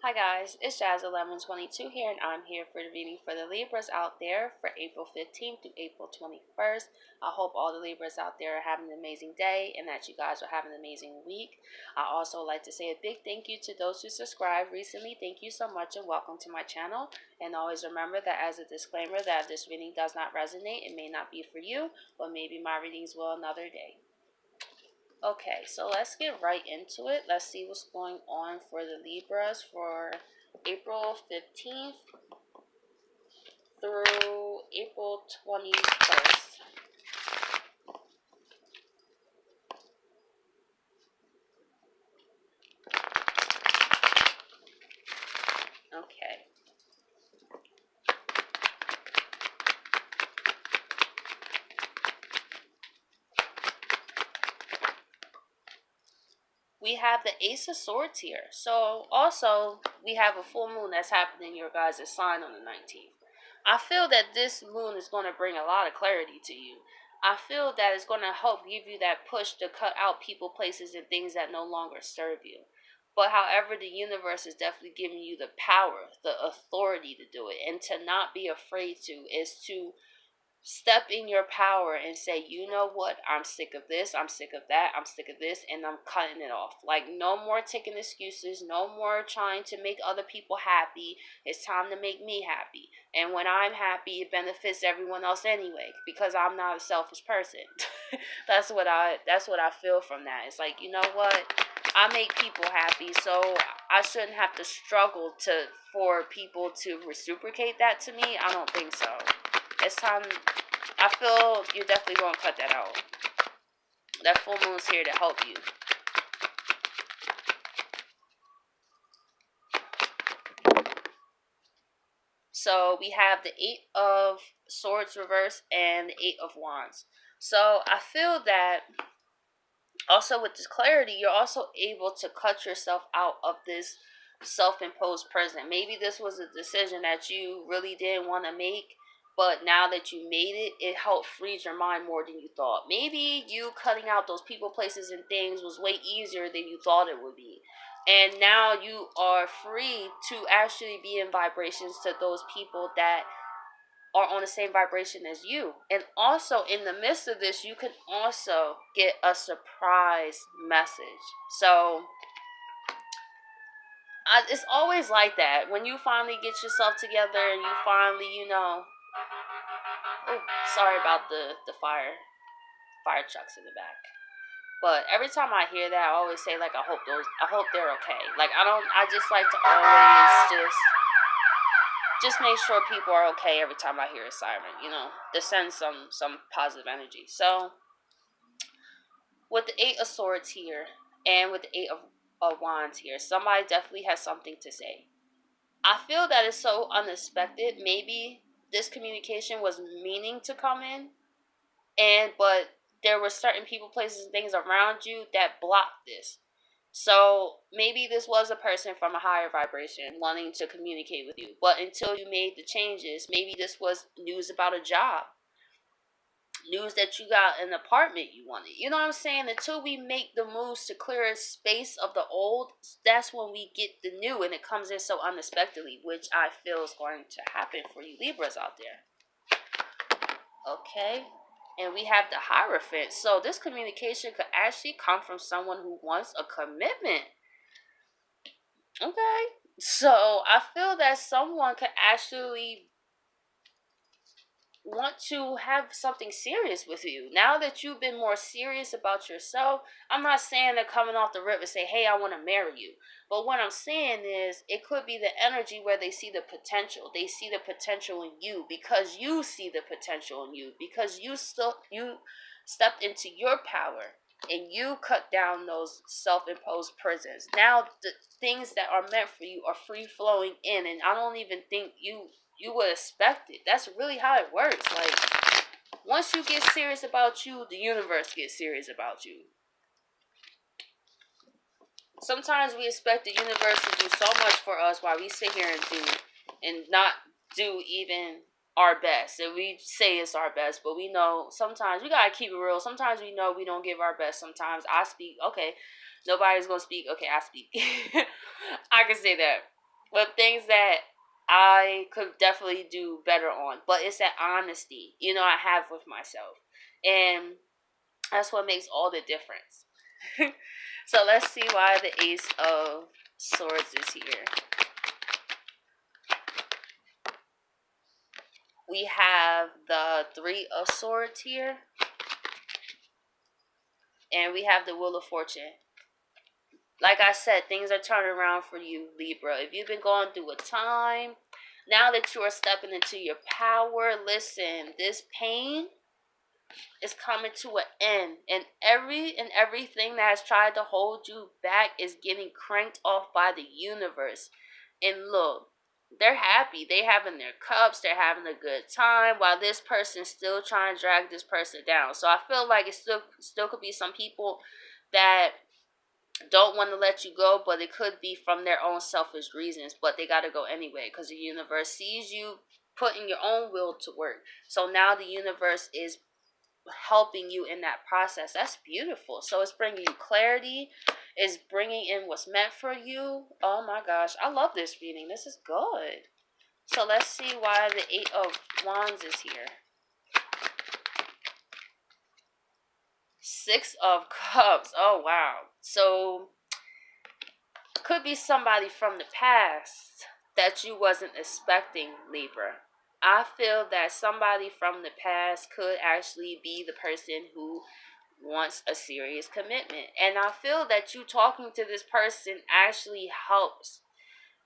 Hi guys, it's Jazz1122 here, and I'm here for the reading for the Libras out there for April 15th through April 21st. I hope all the Libras out there are having an amazing day and that you guys are having an amazing week. I also like to say a big thank you to those who subscribed recently. Thank you so much and welcome to my channel. And always remember that as a disclaimer that if this reading does not resonate, it may not be for you, but maybe my readings will another day. Okay, so let's get right into it. Let's see what's going on for the Libras for April 15th through April 21st. Okay. We have the Ace of Swords here. So also we have a full moon that's happening in your guys' sign on the 19th. I feel that this moon is going to bring a lot of clarity to you. I feel that it's going to help give you that push to cut out people, places, and things that no longer serve you. But however, the universe is definitely giving you the power, the authority to do it, and to not be afraid to is to step in your power and say, you know what, I'm sick of this, I'm sick of that, I'm sick of this, and I'm cutting it off. Like, no more taking excuses, no more trying to make other people happy. It's time to make me happy. And when I'm happy, it benefits everyone else anyway, because I'm not a selfish person. that's what I feel from that. It's like, you know what, I make people happy, so I shouldn't have to struggle for people to reciprocate that to me. I don't think so. It's time. I feel you're definitely going to cut that out. That full moon's here to help you. So we have the Eight of Swords reverse and the Eight of Wands. So I feel that also with this clarity, you're also able to cut yourself out of this self-imposed prison. Maybe this was a decision that you really didn't want to make, but now that you made it, it helped freeze your mind more than you thought. Maybe you cutting out those people, places, and things was way easier than you thought it would be. And now you are free to actually be in vibrations to those people that are on the same vibration as you. And also in the midst of this, you can also get a surprise message. So it's always like that. When you finally get yourself together and you finally, oh, sorry about the fire trucks in the back. But every time I hear that, I always say, like, I hope they're okay. Like, I just like to always just make sure people are okay every time I hear a siren, to send some positive energy. So with the Eight of Swords here and with the Eight of Wands here, somebody definitely has something to say. I feel that it's so unexpected. Maybe this communication was meaning to come in, but there were certain people, places, and things around you that blocked this. So maybe this was a person from a higher vibration wanting to communicate with you. But until you made the changes, maybe this was news about a job. News that you got an apartment you wanted. You know what I'm saying? Until we make the moves to clear a space of the old, that's when we get the new, and it comes in so unexpectedly, which I feel is going to happen for you Libras out there. Okay. And we have the Hierophant. So this communication could actually come from someone who wants a commitment. Okay. So I feel that someone could actually want to have something serious with you. Now that you've been more serious about yourself, I'm not saying they're coming off the rip and say, hey, I want to marry you. But what I'm saying is it could be the energy where they see the potential. They see the potential in you because you see the potential in you. Because you stepped into your power and you cut down those self-imposed prisons. Now the things that are meant for you are free flowing in, and I don't even think you would expect it. That's really how it works. Like, once you get serious about you, the universe gets serious about you. Sometimes we expect the universe to do so much for us while we sit here and not do even our best. And we say it's our best, but we know sometimes we gotta keep it real. Sometimes we know we don't give our best. Sometimes I speak, okay, nobody's gonna speak, okay, I speak. I can say that. But things that I could definitely do better on. But it's that honesty, I have with myself. And that's what makes all the difference. So let's see why the Ace of Swords is here. We have the Three of Swords here. And we have the Wheel of Fortune. Like I said, things are turning around for you, Libra. If you've been going through a time, now that you are stepping into your power, listen, this pain is coming to an end. And everything that has tried to hold you back is getting cranked off by the universe. And look, they're happy. They having their cups. They're having a good time while this person's still trying to drag this person down. So I feel like it still could be some people that don't want to let you go, but it could be from their own selfish reasons, but they got to go anyway because the universe sees you putting your own will to work. So now the universe is helping you in that process. That's beautiful. So it's bringing you clarity. It's bringing in what's meant for you. Oh my gosh, I love this reading. This is good. So let's see why the Eight of Wands is here. Six of Cups. Oh wow. So could be somebody from the past that you wasn't expecting, Libra. I feel that somebody from the past could actually be the person who wants a serious commitment. And I feel that you talking to this person actually helps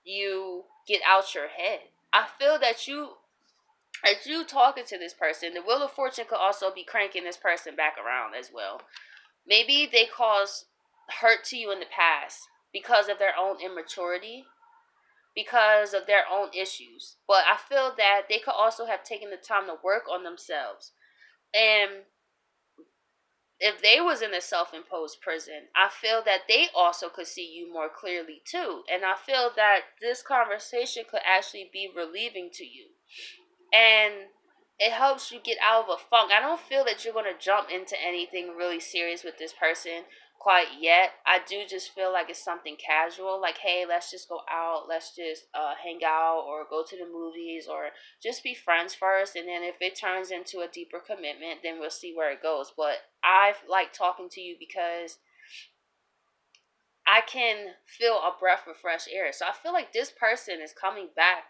you get out your head. I feel that as you talking to this person, the Wheel of Fortune could also be cranking this person back around as well. Maybe they caused hurt to you in the past because of their own immaturity, because of their own issues. But I feel that they could also have taken the time to work on themselves. And if they was in a self-imposed prison, I feel that they also could see you more clearly too. And I feel that this conversation could actually be relieving to you. And it helps you get out of a funk. I don't feel that you're going to jump into anything really serious with this person quite yet. I do just feel like it's something casual, like, hey, let's just go out, let's just hang out or go to the movies or just be friends first. And then if it turns into a deeper commitment, then we'll see where it goes. But I like talking to you because I can feel a breath of fresh air. So I feel like this person is coming back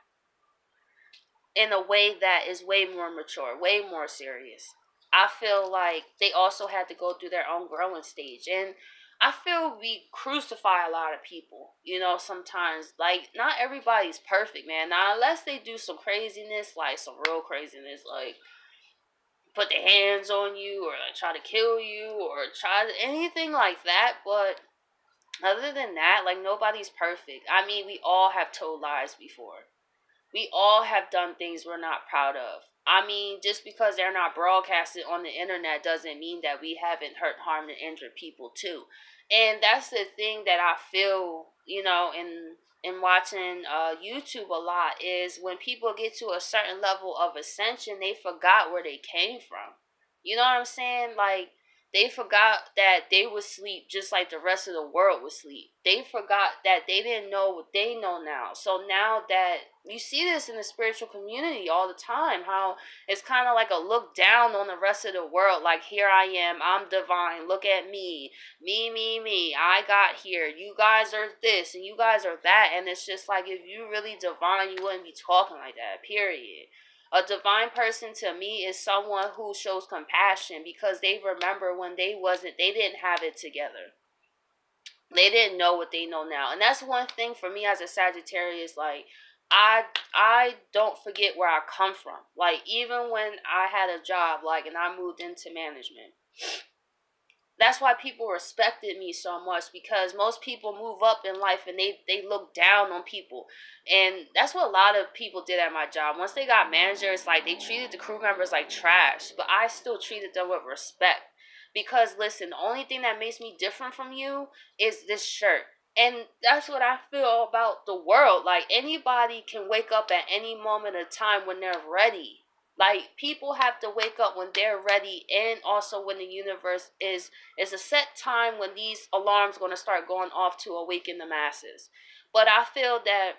in a way that is way more mature, way more serious. I feel like they also had to go through their own growing stage. And I feel we crucify a lot of people, sometimes. Like, not everybody's perfect, man. Now, unless they do some craziness, like some real craziness, like put their hands on you or like, try to kill you or try anything like that. But other than that, like, nobody's perfect. I mean, we all have told lies before. We all have done things we're not proud of. I mean, just because they're not broadcasted on the internet doesn't mean that we haven't hurt, harmed, and injured people too. And that's the thing that I feel, in watching YouTube a lot is when people get to a certain level of ascension, they forgot where they came from. You know what I'm saying? Like, they forgot that they would sleep just like the rest of the world would sleep. They forgot that they didn't know what they know now. So now that you see this in the spiritual community all the time, how it's kind of like a look down on the rest of the world. Like, here I am, I'm divine, look at me, me, I got here, you guys are this and you guys are that. And it's just like, if you really divine, you wouldn't be talking like that, period. A divine person to me is someone who shows compassion because they remember when they didn't have it together. They didn't know what they know now. And that's one thing for me as a Sagittarius, like, I don't forget where I come from. Like, even when I had a job, like, and I moved into management, that's why people respected me so much, because most people move up in life and they look down on people. And that's what a lot of people did at my job. Once they got managers, like, they treated the crew members like trash, but I still treated them with respect. Because listen, the only thing that makes me different from you is this shirt. And that's what I feel about the world. Like, anybody can wake up at any moment of time when they're ready. Like, people have to wake up when they're ready, and also when the universe is a set time when these alarms going to start going off to awaken the masses. But I feel that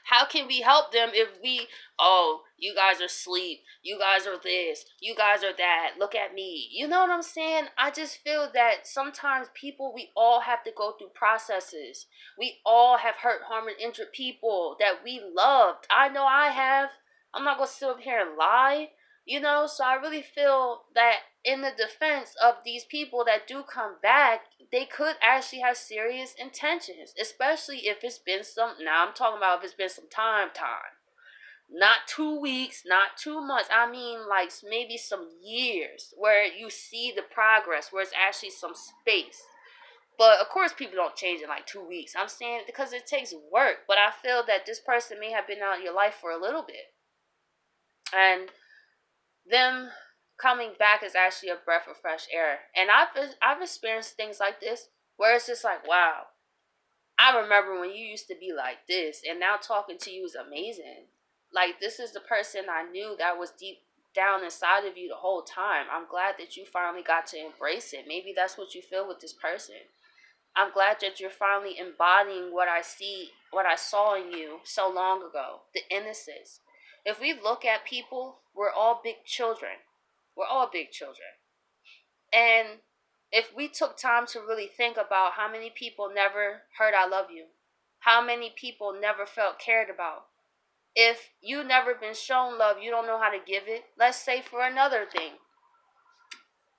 How can we help them if we, oh, you guys are asleep, you guys are this, you guys are that, look at me. You know what I'm saying? I just feel that sometimes people, we all have to go through processes. We all have hurt, harmed, and injured people that we loved. I know I have. I'm not going to sit up here and lie. You know, so I really feel that in the defense of these people that do come back, they could actually have serious intentions, especially if it's been some, now I'm talking about if it's been some time. Not 2 weeks, not 2 months. I mean, like maybe some years where you see the progress, where it's actually some space. But of course, people don't change in like 2 weeks. I'm saying because it takes work. But I feel that this person may have been out of your life for a little bit. And them coming back is actually a breath of fresh air. And I've experienced things like this where it's just like, wow, I remember when you used to be like this, and now talking to you is amazing. Like, this is the person I knew that was deep down inside of you the whole time. I'm glad that you finally got to embrace it. Maybe that's what you feel with this person. I'm glad that you're finally embodying what I saw in you so long ago, the innocence. If we look at people, we're all big children. We're all big children. And if we took time to really think about how many people never heard I love you, how many people never felt cared about. If you never been shown love, you don't know how to give it. Let's say for another thing.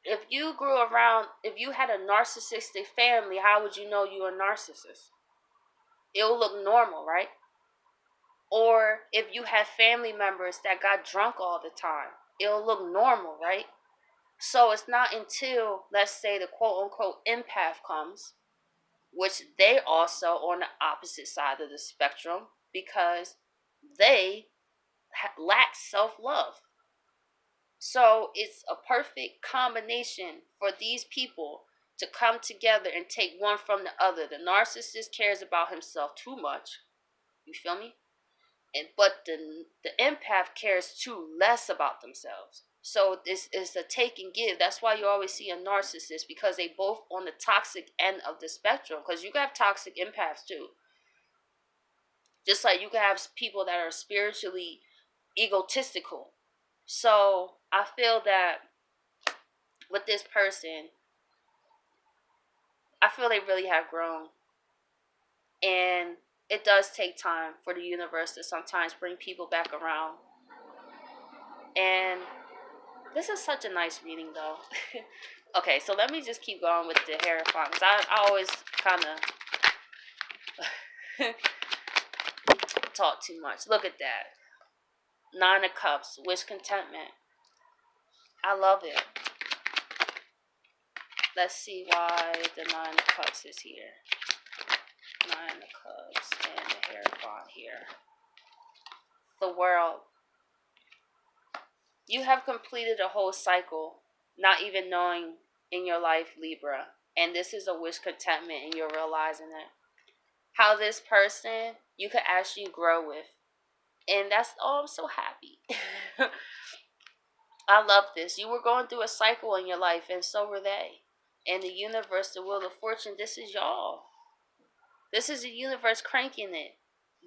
If you grew around, if you had a narcissistic family, how would you know you were a narcissist? It'll look normal, right? Or if you have family members that got drunk all the time, it'll look normal, right? So it's not until, let's say, the quote unquote empath comes, which they also on the opposite side of the spectrum because they lack self-love. So it's a perfect combination for these people to come together and take one from the other. The narcissist cares about himself too much. You feel me? But the empath cares too less about themselves. So this is a take and give. That's why you always see a narcissist, because they both on the toxic end of the spectrum. Because you can have toxic empaths too. Just like you can have people that are spiritually egotistical. So I feel that with this person, I feel they really have grown. And it does take time for the universe to sometimes bring people back around. And this is such a nice reading, though. Okay, so let me just keep going with the Hierophant, because I always kind of talk too much. Look at that. 9 of Cups. Wish contentment. I love it. Let's see why the 9 of Cups is here. 9 of Cups and the Hierophant here. The World. You have completed a whole cycle, not even knowing in your life, Libra. And this is a wish contentment, and you're realizing it. How this person you could actually grow with. And that's, oh, I'm so happy. I love this. You were going through a cycle in your life, and so were they. And the universe, the wheel of fortune, this is y'all. This is the universe cranking it,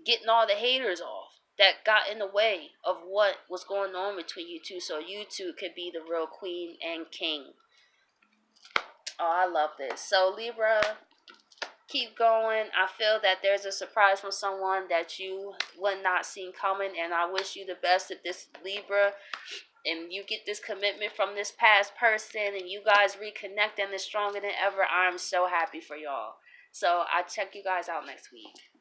getting all the haters off that got in the way of what was going on between you two, so you two could be the real queen and king. Oh, I love this. So Libra, keep going. I feel that there's a surprise from someone that you would not see coming, and I wish you the best at this, Libra. And you get this commitment from this past person, and you guys reconnect and it's stronger than ever. I'm so happy for y'all. So I'll check you guys out next week.